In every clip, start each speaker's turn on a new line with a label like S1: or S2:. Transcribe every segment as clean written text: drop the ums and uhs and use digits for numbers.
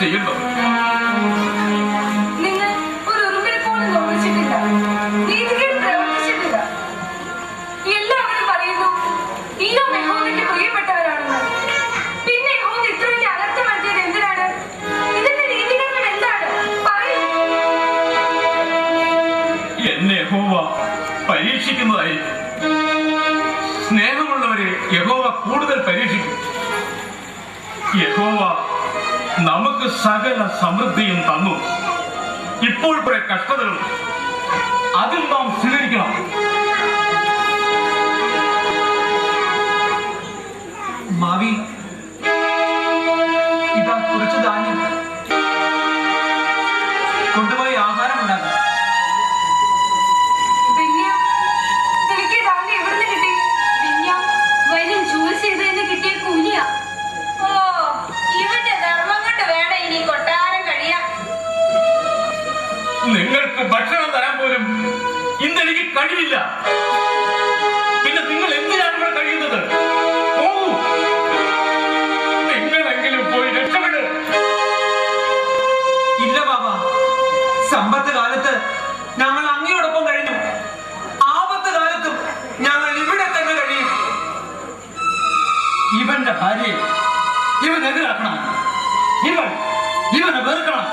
S1: ചെയ്യുന്നത്?
S2: നിങ്ങൾ ഒരു ഉറുമ്പിനെ പോലും നോവിച്ചിട്ടില്ല, നീതികേട് പ്രവർത്തിച്ചിട്ടില്ല. എല്ലാവരും പറയുന്നു ഈയോബ് യഹോവയ്ക്ക് പ്രിയപ്പെട്ടവരാണെന്ന്. പിന്നെ യഹോവ ഇത്രയും അനർത്ഥം വരുത്തിയത് എന്തിനാണ്? ഇതിന്റെ നീതികേടും എന്താണ്? പറയൂ.
S1: എന്നെ യഹോവ പരീക്ഷിക്കുന്നതായി. സ്നേഹമുള്ളവരെ യഹോവ കൂടുതൽ പരീക്ഷിക്കും. യഹോവ നമുക്ക് സകല സമൃദ്ധിയും തന്നു. ഇപ്പോൾ കുറെ കഷ്ടതകൾ, അതിൽ നാം സ്വീകരിക്കണം.
S3: മാവി, ഇതാ കുറച്ച് ധാന്യം, കൊണ്ടുപോയി ആഹാരം ഉണ്ടാക്കാം.
S2: എനിക്ക് ധാന്യം എവിടുന്ന് കിട്ടി? വരും ജോലി ചെയ്തതിന് കിട്ടിയ കൂലിയാ. ഓ, ഇവന്റെ ധർമ്മം കൊണ്ട് വേണം ഇനി കൊട്ടാരം കഴിയാം.
S1: നിങ്ങൾക്ക് ഭക്ഷണം തരാൻ പോലും ഇന്നെനിക്ക് കഴിയില്ല. പിന്നെ നിങ്ങൾ എന്തിനാണ് ഇവിടെ കഴിയുന്നത്? പോകൂ, നിങ്ങളെങ്കിലും പോയി രക്ഷപ്പെട്.
S3: ഇല്ല ബാബ, സമ്പത്ത് കാലത്ത് ഞങ്ങൾ അങ്ങയോടൊപ്പം കഴിഞ്ഞു. ആപത്ത് കാലത്തും ഞങ്ങൾ ഇവിടെ തന്നെ കഴിയും.
S1: ഇവന്റെ ഭാര്യയെ ഇവൻ എതിരാക്കണം. ഇവനെ വെറുക്കണം.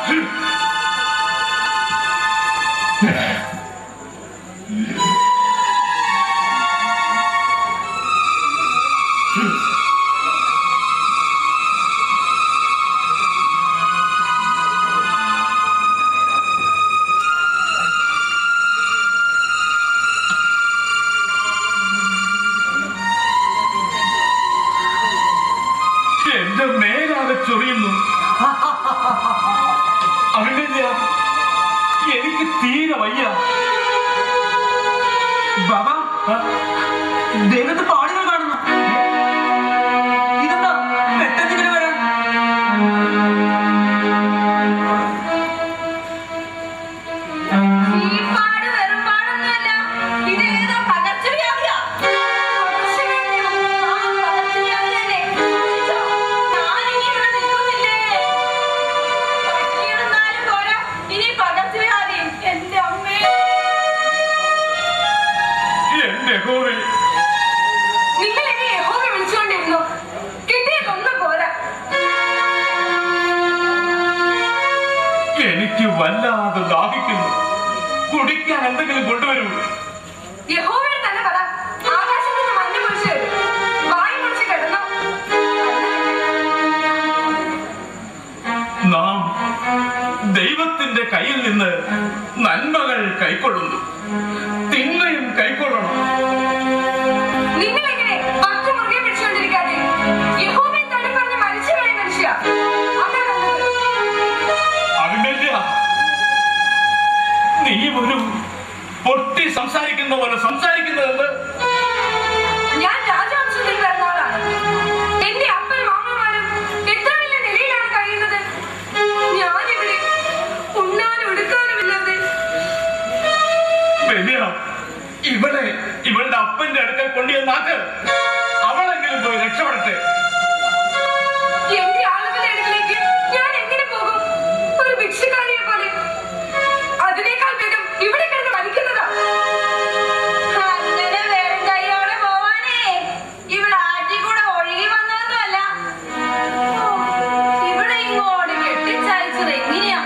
S1: എന്റെ മേലാകെ ചൊറിയുന്നു. അവന്റെ എനിക്ക് തീരെ വയ്യ.
S3: ബാബ, ദേഹത്ത് പാടുകൾ കാണുന്നു. ഇതെന്താ പെട്ടെന്ന് ഇങ്ങനെ വരാൻ?
S2: ഈ പാട് വെറും പാടൊന്നുമല്ല, ഇതേതോ പകർച്ചവ്യാധിയാ. നിങ്ങൾ എന്നെ യഹോവ വിളിച്ചുകൊണ്ടിരുന്നു, കിട്ടിയതൊന്നും പോരാ.
S1: എനിക്ക് വല്ലാതെ ദാഹിക്കുന്നു. കുടിക്കാൻ എന്തെങ്കിലും കൊണ്ടുവരൂ.
S2: യഹോവയോട് തന്നെ പറ, ആകാശത്ത് നിന്ന് മഞ്ഞ് പൊഴിച്ച് വായു പൊഴിച്ച് കിടന്നു.
S1: നാം ദൈവത്തിന്റെ കയ്യിൽ നിന്ന് നന്മകൾ കൈക്കൊള്ളുന്നു, തിന്മയും കൈക്കൊള്ളണം.
S2: നിങ്ങൾ എങ്ങനെ ഭക്തി മുറുകെ പിടിച്ചുകൊണ്ടിരിക്കാതെ യഹോവയെ തള്ളി പറഞ്ഞ് മരിച്ചുപോയ മനുഷ്യ?
S1: അഭിമന്യ, നീ ഒരു പൊട്ടി സംസാരിക്കുന്ന പോലെ സംസാരിക്കുന്നതെന്ന്.
S2: ഞാൻ രാജവംശത്തിൽ പിറന്ന ആളാണ്. എന്റെ അപ്പനും അമ്മമാരും എത്ര വലിയ നിലയിലാണ് കഴിയുന്നത്. ഞാനിവിടെ ഉണ്ണാനും എടുക്കാനും ഇല്ലാതെ.
S1: ഇവളുടെ അപ്പന്റെ അടുക്കൽ കൊണ്ടുവന്നാക്ക്. അവളെങ്കിലും പോയി രക്ഷപ്പെടട്ടെ.
S2: എന്റെ ആളുകളുടെ അടുക്കിലേക്ക് ഞാൻ എങ്ങനെ പോകും? ഒരു ഭിക്ഷക്കാരിയെ പോലെ. അതിനേക്കാൾ വേഗം ഇവിടെ കിടന്ന് മരിക്കുന്നതാ. അങ്ങനെ വേറെ കൈയോടെ പോവാനേ ഇവിടെ ആറ്റി കൂടെ ഒഴുകി വന്നതൊന്നുമല്ല. ഇവിടെ ഇങ്ങോട്ട് കെട്ടിച്ചയച്ചത് എങ്ങനെയാ?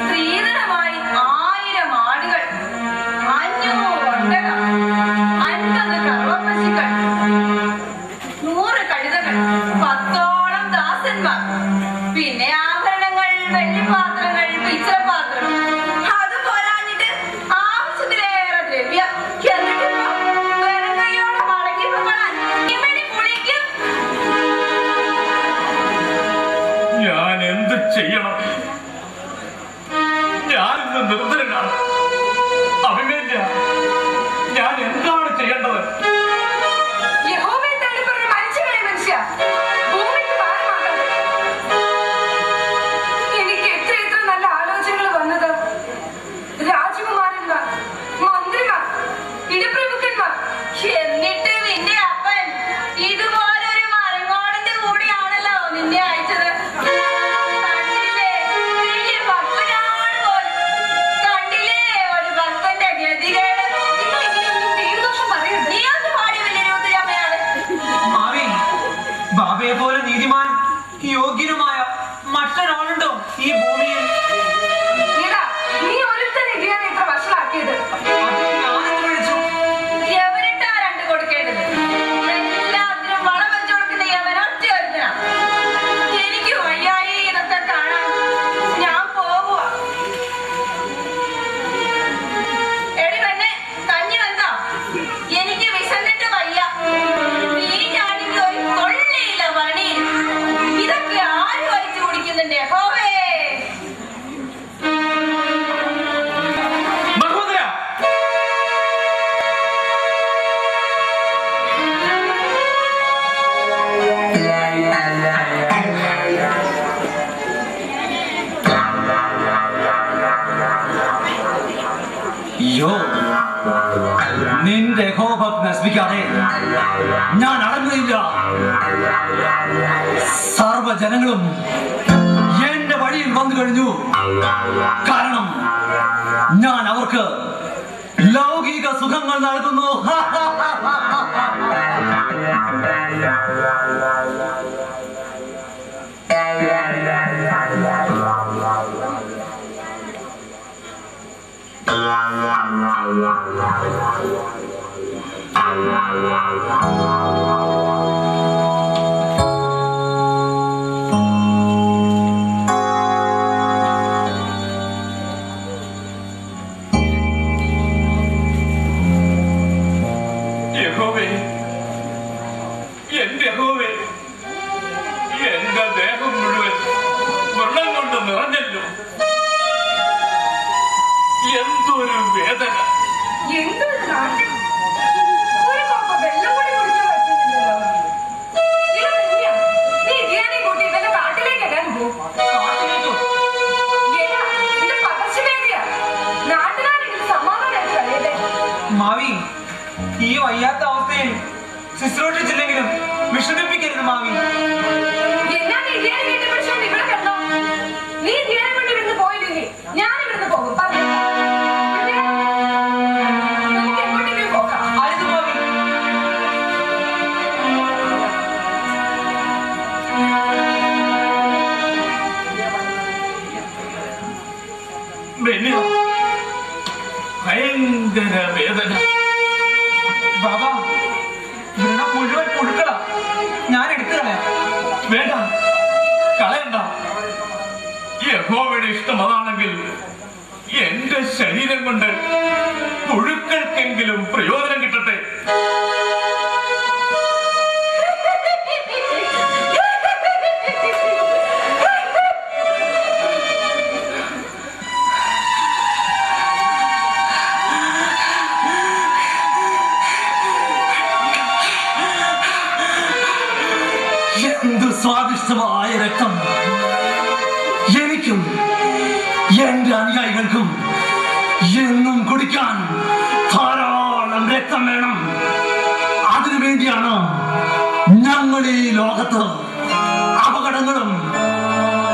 S2: സ്ത്രീധനമായി 1000 ആടുകൾ, 500 ഒട്ടകം, 50 കറുവപ്പശുക്കൾ, 100 കഴുതകൾ, 10ഓളം ദാസന്മാർ, പിന്നെ ആഭരണങ്ങൾ, വെള്ളിപ്പാത്രങ്ങൾ, പിച്ചളപാത്രം. അത് പോരാഞ്ഞിട്ട് ആവശ്യത്തിലേറെ ദ്രവ്യം. എന്നിട്ടിപ്പോ വെറും കൈയോടെ മടങ്ങി പോകാൻ ഇവന് കുളിക്കും.
S1: ഞാൻ എന്ത് ചെയ്യണം? ഞാൻ ഇന്ന് നിർദ്ധനാണ്. അഭിമന്യ, ഞാൻ എന്താണ് ചെയ്യേണ്ടത്?
S2: യഹോവ
S3: യോഗ്യനുമായ മറ്റൊരാളുണ്ടോ ഈ ഭൂമിയിൽ?
S2: എടാ, നീ ഒരുത്തനെ ഇതിനെ ഇത്ര വഷളാക്കിയത്.
S3: ഞാനെന്ന് വിളിച്ചു.
S2: എവരിട്ടാ രണ്ട് കൊടുക്കേണ്ടത്? എല്ലാത്തിനും വളം വെച്ചു കൊടുക്കുന്ന യവൻ ഒറ്റ ഒരുത്തനാ. എനിക്ക് വയ്യായി ഇതൊക്കെ കാണാൻ. ഞാൻ പോവുക. എടി പെണ്ണെ, കഞ്ഞി വന്നോ? എനിക്ക് വിശന്നിട്ട് വയ്യ. ഈ ഞാനിക്ക് ഒരു കൊള്ളിയില്ല പണി. ഇതൊക്കെ ആര് വലിച്ചു കുടിക്കുന്നുണ്ട്? യഹോവേ.
S1: മഹോദര,
S4: അയ്യോ, നിന്റെ യഹോവഭക്തി നശിപ്പിക്കാതെ ഞാൻ അടങ്ങുകയില്ല. സർവ്വജനങ്ങളും എന്റെ വഴിയിൽ വന്നു കഴിഞ്ഞു. കാരണം ഞാൻ അവർക്ക് ലൗകിക സുഖങ്ങൾ നൽകുന്നു.
S1: യഹോവേ, എന്റെ യഹോവേ, എന്റെ ദേഹം മുഴുവൻ വെള്ളം കൊണ്ട് നിറഞ്ഞല്ലോ. എന്തൊരു വേദന.
S2: എന്തൊരു നാട്ടം. ഒരു കപ്പ് വെള്ളം കൂടി കുടിക്കാൻ പറ്റുന്നില്ലല്ലോ. ഇത് തന്നെയാ. നീ ഇതിയാനെ കൂട്ടി ഇവന്റെ കാട്ടിലേക്ക് എങ്ങാനും പോ.
S3: കാട്ടിലേക്കോ?
S2: എടാ, ഇത് പകർച്ചവ്യാധിയാ. നാട്ടുകാരെങ്കിലും സമാധാനമായിട്ട് കഴിയട്ടെ.
S3: മാവി, ഈ വയ്യാത്ത അവസ്ഥയിൽ ശുശ്രൂഷിച്ചില്ലെങ്കിലും വിഷമിപ്പിക്കരുത് മാവി.
S2: എന്നാ നീ ഇതിയാനെ കെട്ടിപ്പിടിച്ചോണ്ട് ഇവിടെ കിടന്നോ? നീ ഇതിയാനെ കൊണ്ട് ഇവിടുന്ന് പോയില്ലെങ്കിൽ ഞാൻ ഇവിടുന്ന് പോകും. പറഞ്ഞു. നമുക്ക് എങ്ങോട്ടെങ്കിലും പോകാം.
S3: അരുത് മാവി.
S1: ബെന്നി, ഭയങ്കര വേദന.
S3: ബാബ, വ്രണം മുഴുവൻ പുഴുക്കളാ. ഞാൻ എടുത്തു കളയാം.
S1: വേണ്ട, കളയണ്ട. യഹോവയുടെ ഇഷ്ടം അതാണെങ്കിൽ എന്റെ ശരീരം കൊണ്ട് പുഴുക്കൾക്കെങ്കിലും പ്രയോജനം കിട്ടട്ടെ.
S4: എന്ത് സ്വാദിഷ്ടമായ രക്തം! എനിക്കും എന്റെ അനുയായികൾക്കും എന്നും കുടിക്കാൻ ധാരാളം രക്തം വേണം. അതിനു വേണ്ടിയാണ് ഞങ്ങൾ ഈ ലോകത്ത് അപകടങ്ങളും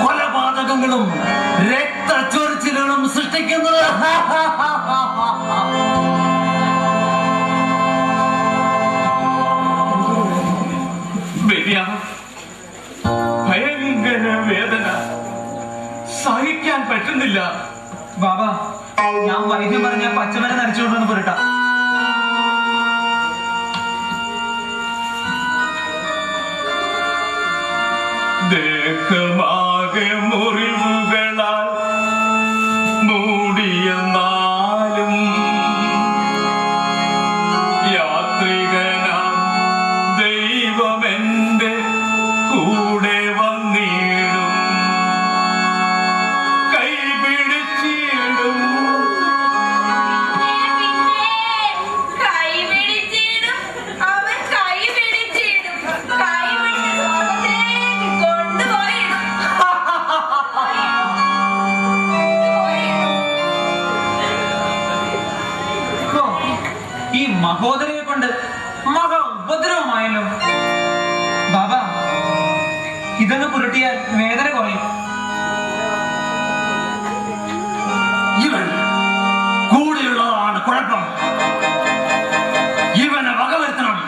S4: കൊലപാതകങ്ങളും രക്തച്ചൊരിച്ചിലുകളും സൃഷ്ടിക്കുന്നത്.
S1: ബെനിയ, ഭയങ്കര വേദന, സഹിക്കാൻ പറ്റുന്നില്ല.
S3: ബാബ, ഞാൻ വൈദ്യം പറഞ്ഞ പച്ചമരം നരച്ചുകൊണ്ടെന്ന് പുരട്ടാം.
S1: ദേഹമാകെ മുറിവുകളാൽ മൂടിയെന്നാലും യാത്രികനാം ദൈവമെന്റെ കൂടെ വന്നിടും, കൈപിടിച്ചിടും.
S2: കൈപിടിച്ചിടും. അവൻ കൈപിടിച്ചിടും. കൈപിടിച്ച് സ്വർഗ്ഗത്തിലേക്ക് കൊണ്ടുപോയിടും.
S3: ഓ, ഈ മഹോദരയെ കൊണ്ട് മഹാ ഉപദ്രവമായല്ലോ. ബാബ, ഇതൊന്ന് പുരട്ടിയാൽ വേദന കുറയും.
S4: ഇവൻ കൂടെയുള്ളതാണ് കുഴപ്പം. ഇവനെ വകവരുത്തണം.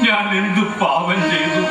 S1: ഞാൻ എന്ത് പാപം ചെയ്തു?